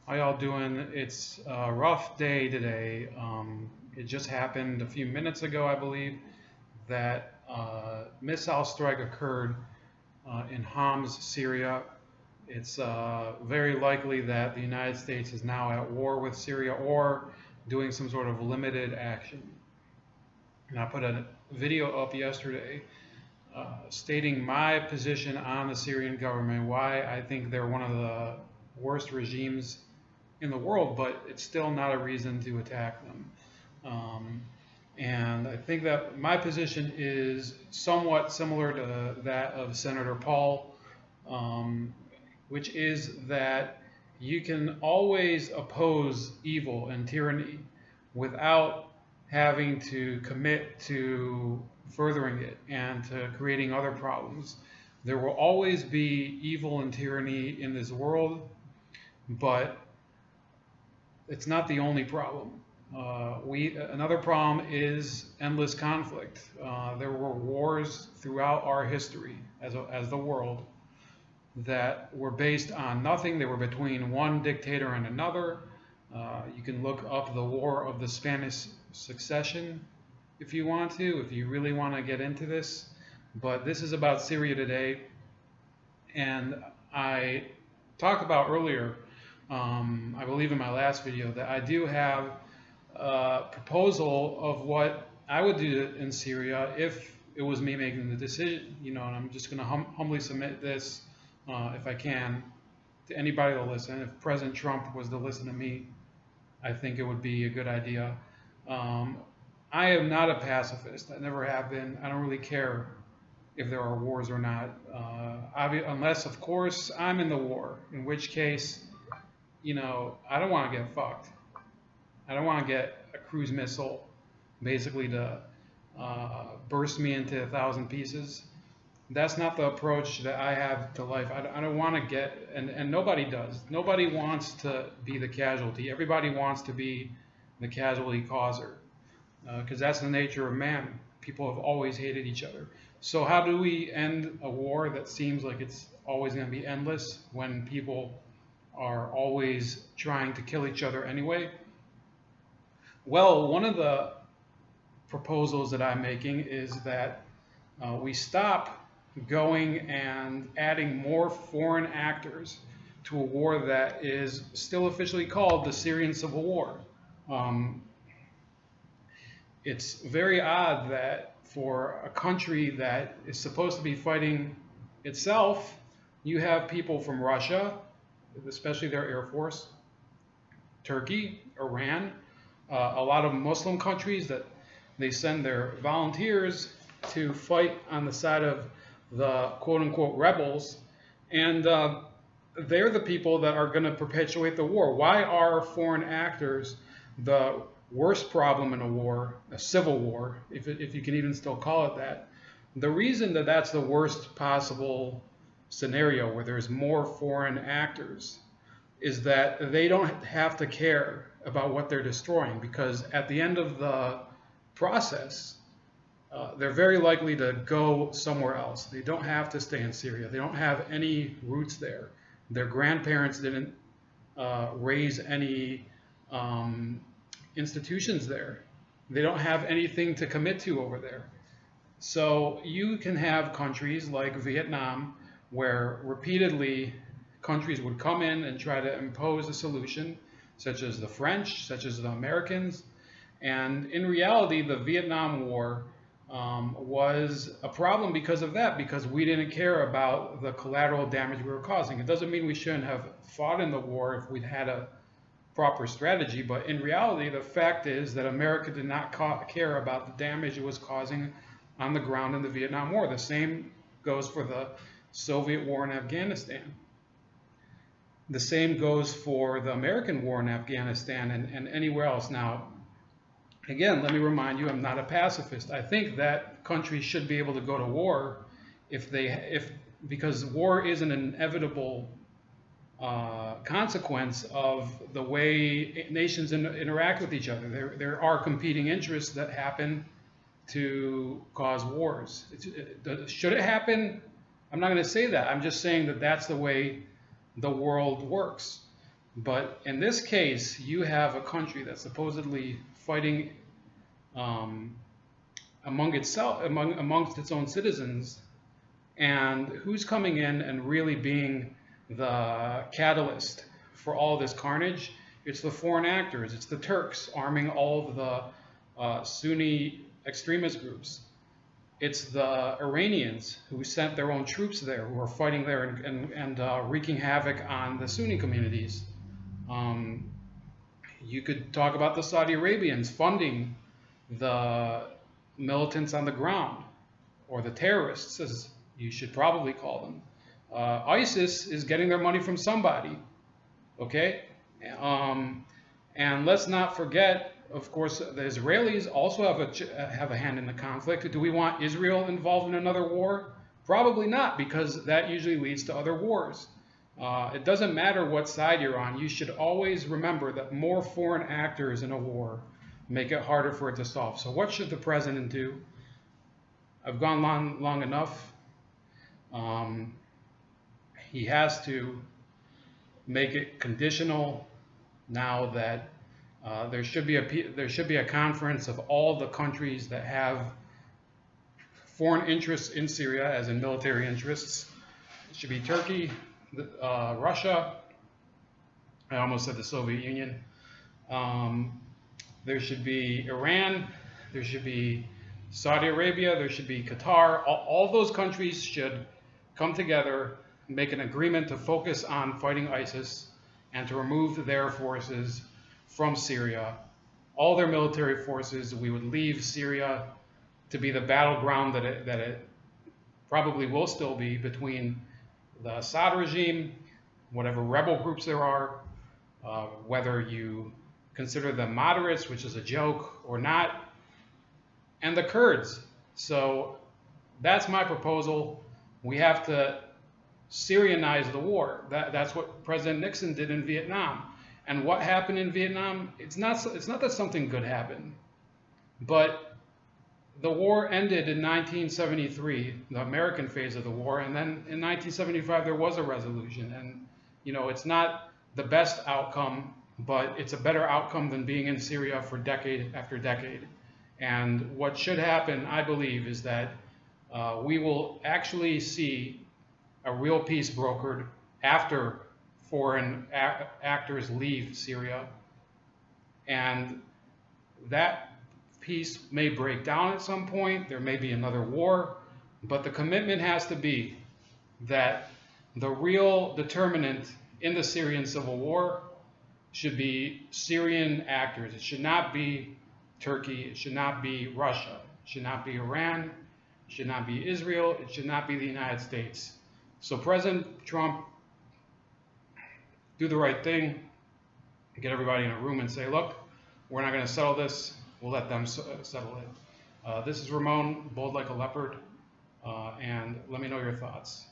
How y'all doing? It's a rough day today. It just happened a few minutes ago, I believe, that missile strike occurred in Homs, Syria. It's very likely that the United States is now at war with Syria or doing some sort of limited action. And I put a video up yesterday stating my position on the Syrian government, why I think they're one of the worst regimes in the world, but it's still not a reason to attack them. And I think that my position is somewhat similar to that of Senator Paul, which is that you can always oppose evil and tyranny without having to commit to furthering it and to creating other problems. There will always be evil and tyranny in this world, but it's not the only problem. Another problem is endless conflict. There were wars throughout our history as the world that were based on nothing. They were between one dictator and another. You can look up the War of the Spanish Succession if you want to, if you really want to get into this. But this is about Syria today. And I talked about earlier, I believe in my last video, that I do have a proposal of what I would do in Syria if it was me making the decision, and I'm just going to humbly submit this, if I can, to anybody to listen. If President Trump was to listen to me, I think it would be a good idea. I am not a pacifist. I never have been. I don't really care if there are wars or not, unless, of course, I'm in the war, in which case, I don't want to get fucked. I don't want to get a cruise missile basically to burst me into 1,000 pieces. That's not the approach that I have to life. I don't want to get, and nobody does. Nobody wants to be the casualty. Everybody wants to be the casualty causer, because that's the nature of man. People have always hated each other. So how do we end a war that seems like it's always going to be endless when people are always trying to kill each other anyway? Well, one of the proposals that I'm making is that we stop going and adding more foreign actors to a war that is still officially called the Syrian Civil War. It's very odd that for a country that is supposed to be fighting itself, you have people from Russia, especially their Air Force, Turkey, Iran, a lot of Muslim countries that they send their volunteers to fight on the side of the quote-unquote rebels, and they're the people that are going to perpetuate the war. Why are foreign actors the worst problem in a war, a civil war, if you can even still call it that? The reason that that's the worst possible scenario where there's more foreign actors is that they don't have to care about what they're destroying, because at the end of the process, they're very likely to go somewhere else. They don't have to stay in Syria. They don't have any roots there. Their grandparents didn't raise any institutions there. They don't have anything to commit to over there. So you can have countries like Vietnam where repeatedly countries would come in and try to impose a solution, such as the French, such as the Americans. And in reality, the Vietnam War was a problem because of that, because we didn't care about the collateral damage we were causing. It doesn't mean we shouldn't have fought in the war if we'd had a proper strategy, but in reality, the fact is that America did not care about the damage it was causing on the ground in the Vietnam War. The same goes for the Soviet war in Afghanistan. The same goes for the American war in Afghanistan and anywhere else. Now, again, let me remind you, I'm not a pacifist. I think that countries should be able to go to war because war is an inevitable consequence of the way nations interact with each other. There are competing interests that happen to cause wars. Should it happen? I'm not going to say that. I'm just saying that that's the way the world works. But in this case, you have a country that's supposedly fighting amongst its own citizens, and who's coming in and really being the catalyst for all this carnage? It's the foreign actors. It's the Turks arming all of the Sunni extremist groups. It's the Iranians who sent their own troops there, who are fighting there and wreaking havoc on the Sunni communities. You could talk about the Saudi Arabians funding the militants on the ground, or the terrorists, as you should probably call them. ISIS is getting their money from somebody, okay? And let's not forget, of course, the Israelis also have a hand in the conflict. Do we want Israel involved in another war? Probably not, because that usually leads to other wars. It doesn't matter what side you're on. You should always remember that more foreign actors in a war make it harder for it to solve. So what should the president do? I've gone long enough. He has to make it conditional now that there should be a conference of all the countries that have foreign interests in Syria, as in military interests. It should be Turkey, Russia. I almost said the Soviet Union. There should be Iran. There should be Saudi Arabia. There should be Qatar. All those countries should come together, make an agreement to focus on fighting ISIS and to remove their forces from Syria. All their military forces. We would leave Syria to be the battleground that it probably will still be between the Assad regime, whatever rebel groups there are, whether you consider them moderates, which is a joke, or not, and the Kurds. So that's my proposal. We have to Syrianize the war. That's what President Nixon did in Vietnam. And what happened in Vietnam? It's not that something good happened, but the war ended in 1973, the American phase of the war, and then in 1975 there was a resolution. And you know, it's not the best outcome, but it's a better outcome than being in Syria for decade after decade. And what should happen, I believe, is that we will actually see a real peace brokered after foreign actors leave Syria, and that peace may break down at some point. There may be another war, but the commitment has to be that the real determinant in the Syrian civil war should be Syrian actors. It should not be Turkey. It should not be Russia. It should not be Iran. It should not be Israel. It should not be the United States. So President Trump, do the right thing. Get everybody in a room and say, look, we're not going to settle this. We'll let them settle it. This is Ramon, bold like a leopard, and let me know your thoughts.